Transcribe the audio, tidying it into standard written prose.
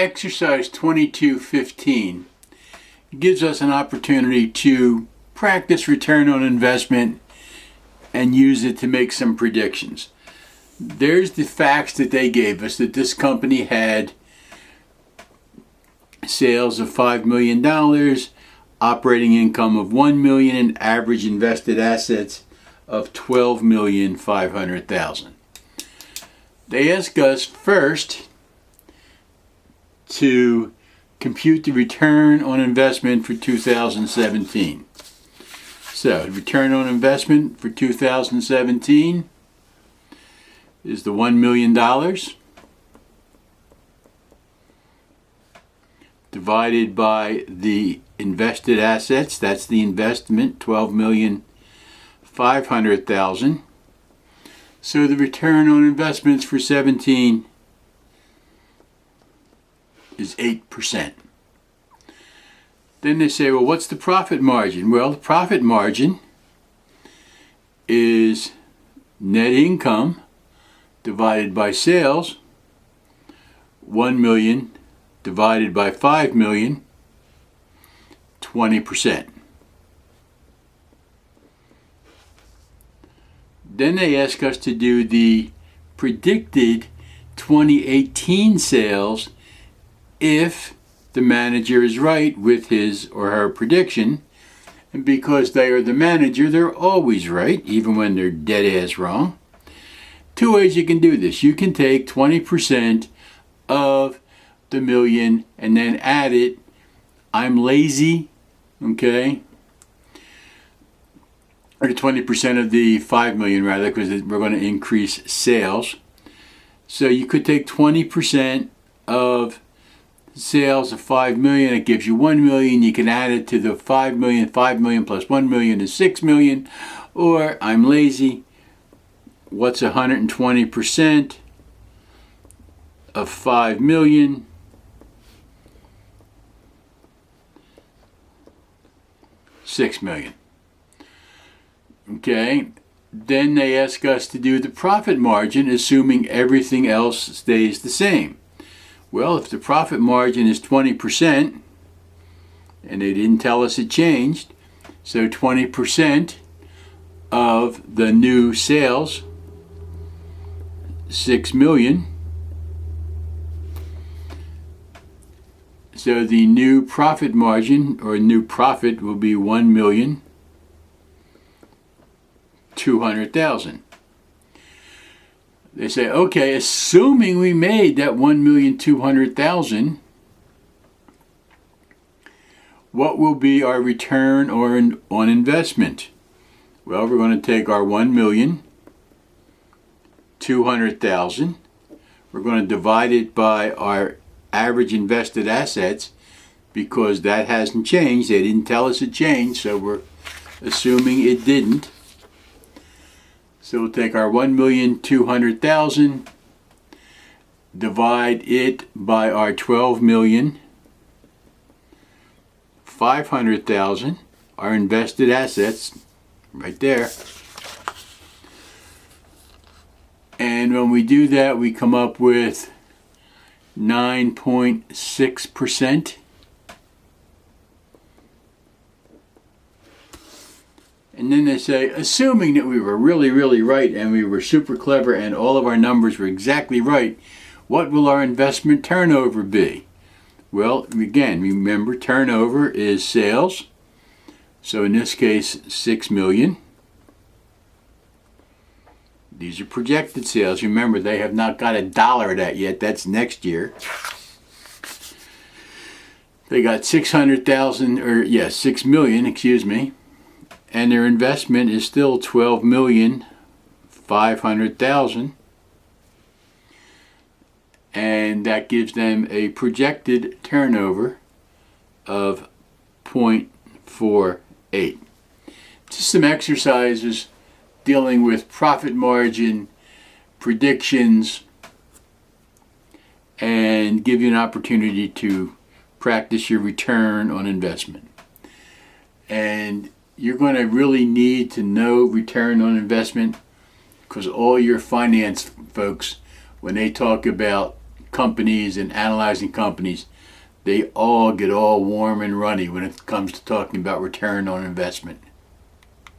Exercise 2215 gives us an opportunity to practice return on investment and use it to make some predictions. There's the facts that they gave us, that this company had sales of $5 million, operating income of $1 million, and average invested assets of $12,500,000. They ask us first to compute the return on investment for 2017. So, return on investment for 2017 is the $1 million divided by the invested assets. That's the investment, $12,500,000. So the return on investments for 17 is 8%. Then they say, well, what's the profit margin? Well, the profit margin is net income divided by sales, 1 million divided by 5 million, 20%. Then they ask us to do the predicted 2018 sales if the manager is right with his or her prediction. And because they are the manager, they're always right, even when they're dead ass wrong. Two ways you can do this. You can take 20% of the million and then add it. I'm lazy, okay? Or 20% of the 5 million rather, because we're going to increase sales. So you could take 20% of sales of 5 million, it gives you 1 million. You can add it to the 5 million. 5 million plus 1 million is 6 million. Or I'm lazy. What's 120% of 5 million? $6 million. Okay, then they ask us to do the profit margin, assuming everything else stays the same. Well, if the profit margin is 20%, and they didn't tell us it changed, so 20% of the new sales, 6 million. So the new profit margin, or new profit, will be 1,200,000. They say, okay, assuming we made that 1,200,000, what will be our return on investment? Well, we're going to take our 1,200,000. We're going to divide it by our average invested assets, because that hasn't changed. They didn't tell us it changed, so we're assuming it didn't. So we'll take our 1,200,000, divide it by our 12,500,000, our invested assets, right there. And when we do that, we come up with 9.6%. And then they say, assuming that we were really, really right and we were super clever and all of our numbers were exactly right, what will our investment turnover be? Well, again, remember, turnover is sales. So in this case, 6 million. These are projected sales. Remember, they have not got $1 of that yet. That's next year. They got 600,000, or yes, 6 million, excuse me. And their investment is still 12,500,000. And that gives them a projected turnover of 0.48. Just some exercises dealing with profit margin, predictions, and give you an opportunity to practice your return on investment. And you're going to really need to know return on investment, because all your finance folks, when they talk about companies and analyzing companies, they all get all warm and runny when it comes to talking about return on investment.